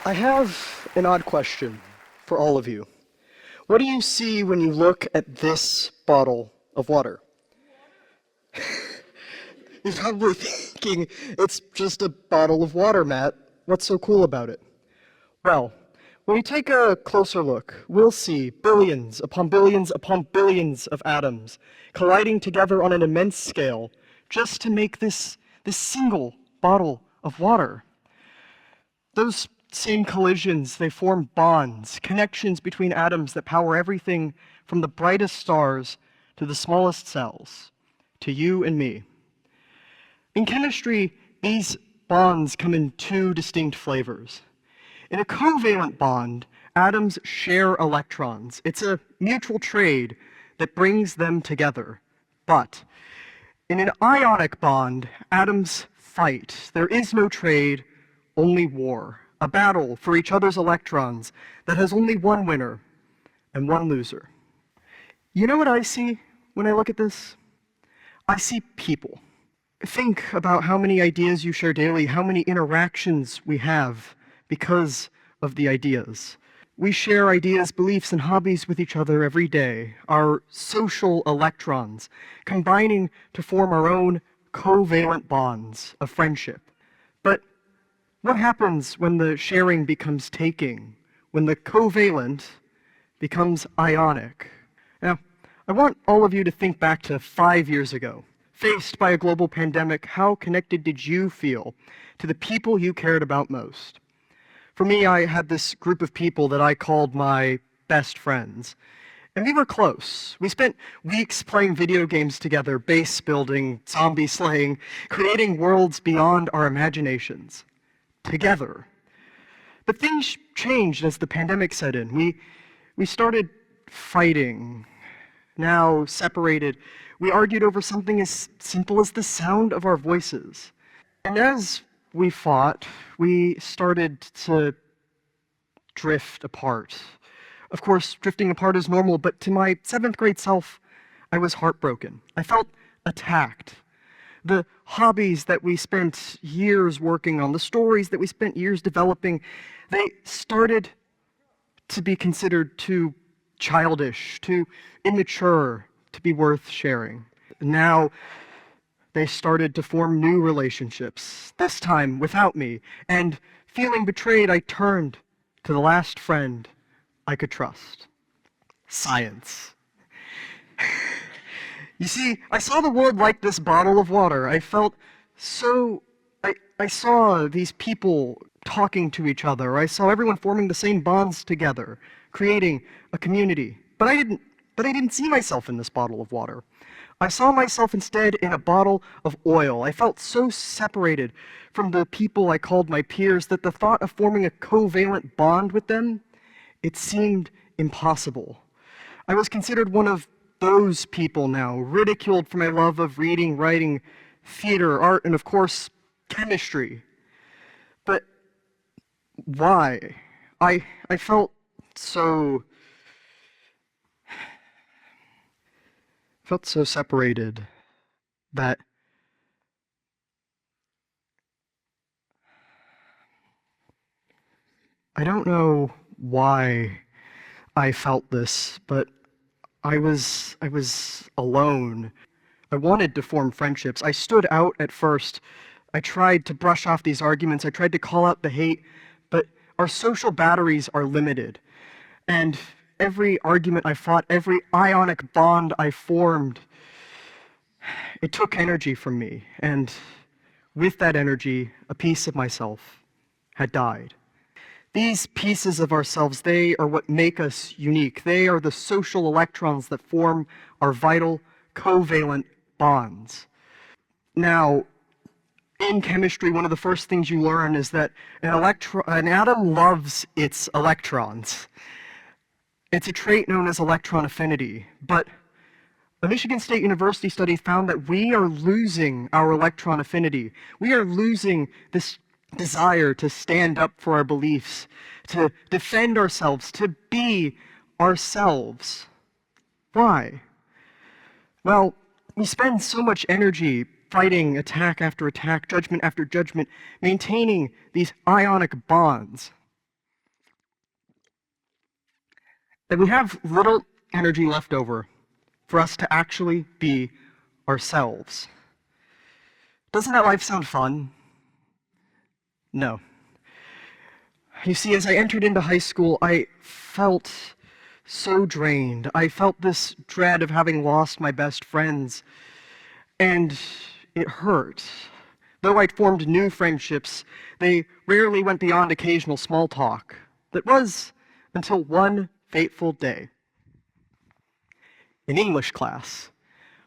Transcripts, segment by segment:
I have an odd question for all of you. What do you see when you look at this bottle of water? You're probably thinking, it's just a bottle of water, Matt. What's so cool about it? Well, when we take a closer look, we'll see billions upon billions upon billions of atoms colliding together on an immense scale just to make this single bottle of water. Those same collisions, they form bonds, connections between atoms that power everything from the brightest stars to the smallest cells, to you and me. In chemistry, these bonds come in two distinct flavors. In a covalent bond, atoms share electrons. It's a mutual trade that brings them together. But in an ionic bond, atoms fight. There is no trade, only war. A battle for each other's electrons that has only one winner and one loser. You know what I see when I look at this? I see people. Think about how many ideas you share daily, how many interactions we have because of the ideas. We share ideas, beliefs, and hobbies with each other every day, our social electrons, combining to form our own covalent bonds of friendship. But what happens when the sharing becomes taking, when the covalent becomes ionic? Now, I want all of you to think back to 5 years ago. Faced by a global pandemic, how connected did you feel to the people you cared about most? For me, I had this group of people that I called my best friends. And we were close. We spent weeks playing video games together, base building, zombie slaying, creating worlds beyond our imaginations. Together. But things changed as the pandemic set in. We started fighting. Now separated, we argued over something as simple as the sound of our voices. And as we fought, we started to drift apart. Of course, drifting apart is normal, but to my 7th grade self, I was heartbroken. I felt attacked. The hobbies that we spent years working on, the stories that we spent years developing, they started to be considered too childish, too immature to be worth sharing. Now, they started to form new relationships, this time without me, and feeling betrayed, I turned to the last friend I could trust. Science. You see, I saw the world like this bottle of water. I felt so... I saw these people talking to each other. I saw everyone forming the same bonds together, creating a community. But I didn't see myself in this bottle of water. I saw myself instead in a bottle of oil. I felt so separated from the people I called my peers that the thought of forming a covalent bond with them, it seemed impossible. I was considered one of those people now, ridiculed for my love of reading, writing, theater, art, and of course, chemistry. But why? I felt so separated that I don't know why I felt this, but I was alone. I wanted to form friendships. I stood out at first. I tried to brush off these arguments. I tried to call out the hate, but our social batteries are limited. And every argument I fought, every ionic bond I formed, it took energy from me. And with that energy, a piece of myself had died. These pieces of ourselves, they are what make us unique. They are the social electrons that form our vital covalent bonds. Now, in chemistry, one of the first things you learn is that an atom loves its electrons. It's a trait known as electron affinity. But a Michigan State University study found that we are losing our electron affinity. We are losing this desire to stand up for our beliefs, to defend ourselves, to be ourselves. Why? Well, we spend so much energy fighting attack after attack, judgment after judgment, maintaining these ionic bonds. that we have little energy left over for us to actually be ourselves. Doesn't that life sound fun? No. You see, as I entered into high school, I felt so drained. I felt this dread of having lost my best friends, and it hurt. Though I'd formed new friendships, they rarely went beyond occasional small talk. That was until one fateful day. In English class.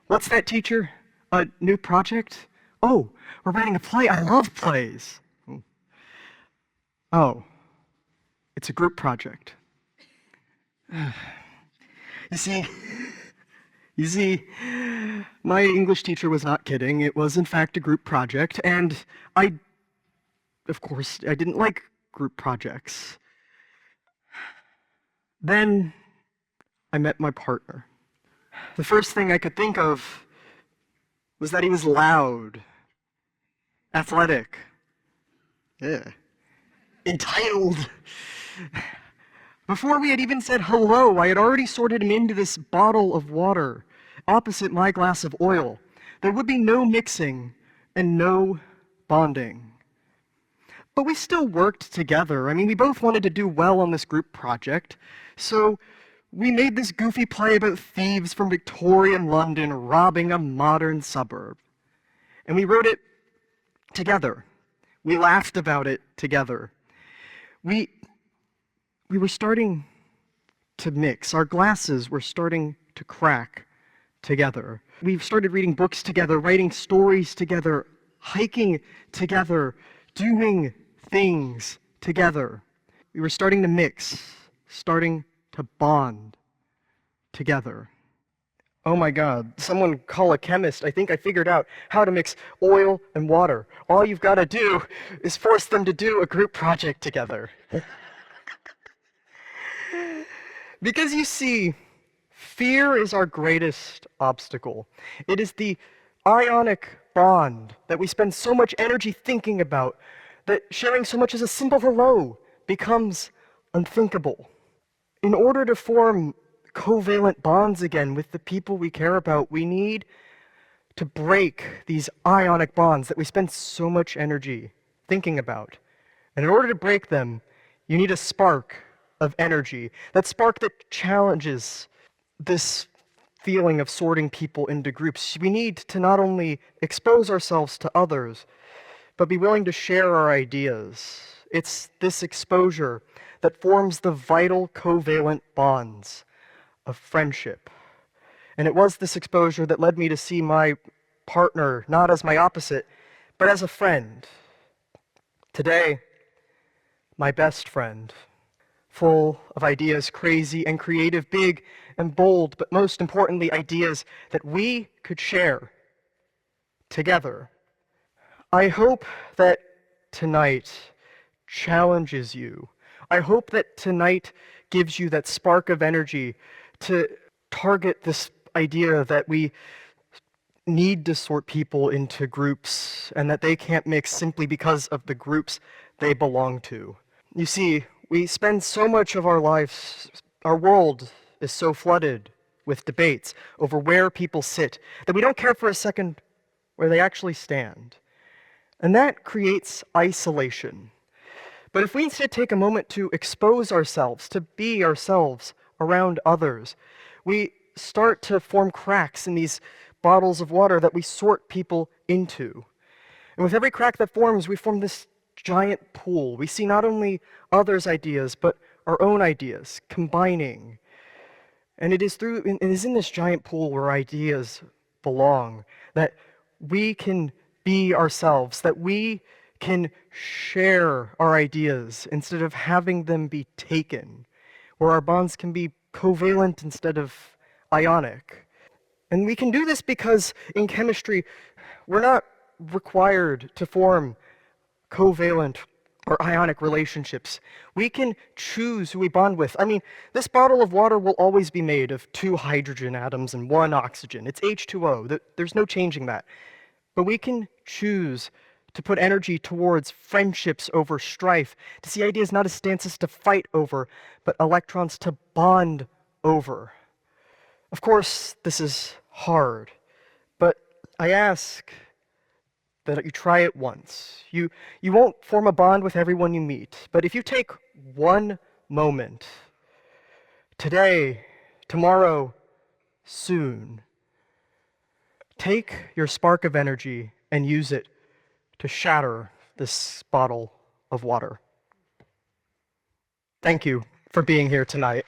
What's that, teacher? A new project? Oh, we're writing a play. I love plays. Oh, it's a group project. You see, my English teacher was not kidding. It was, in fact, a group project, and of course, I didn't like group projects. Then I met my partner. The first thing I could think of was that he was loud, athletic, entitled. Before we had even said hello, I had already sorted him into this bottle of water opposite my glass of oil. There would be no mixing and no bonding. But we still worked together. I mean, we both wanted to do well on this group project, so we made this goofy play about thieves from Victorian London robbing a modern suburb. And we wrote it together. We laughed about it together. We were starting to mix. Our glasses were starting to crack together. We started reading books together, writing stories together, hiking together, doing things together. We were starting to mix, starting to bond together. Oh my God, someone call a chemist. I think I figured out how to mix oil and water. All you've got to do is force them to do a group project together. Because you see, fear is our greatest obstacle. It is the ionic bond that we spend so much energy thinking about that sharing so much as a simple hello becomes unthinkable. In order to form covalent bonds again with the people we care about, we need to break these ionic bonds that we spend so much energy thinking about. And in order to break them, you need a spark of energy, that spark that challenges this feeling of sorting people into groups. We need to not only expose ourselves to others, but be willing to share our ideas. It's this exposure that forms the vital covalent bonds of friendship. And it was this exposure that led me to see my partner not as my opposite, but as a friend. Today, my best friend, full of ideas, crazy and creative, big and bold, but most importantly, ideas that we could share together. I hope that tonight challenges you. I hope that tonight gives you that spark of energy to target this idea that we need to sort people into groups and that they can't mix simply because of the groups they belong to. You see, we spend so much of our lives, our world is so flooded with debates over where people sit that we don't care for a second where they actually stand. And that creates isolation. But if we instead take a moment to expose ourselves, to be ourselves around others, we start to form cracks in these bottles of water that we sort people into. And with every crack that forms, we form this giant pool. We see not only others' ideas, but our own ideas combining. And it is in this giant pool where ideas belong that we can be ourselves, that we can share our ideas instead of having them be taken, where our bonds can be covalent instead of ionic. And we can do this because in chemistry, we're not required to form covalent or ionic relationships. We can choose who we bond with. I mean, this bottle of water will always be made of 2 hydrogen atoms and 1 oxygen. It's H2O. There's no changing that. But we can choose to put energy towards friendships over strife, to see ideas not as stances to fight over, but electrons to bond over. Of course, this is hard, but I ask that you try it once. You won't form a bond with everyone you meet, but if you take one moment, today, tomorrow, soon, take your spark of energy and use it to shatter this bottle of water. Thank you for being here tonight.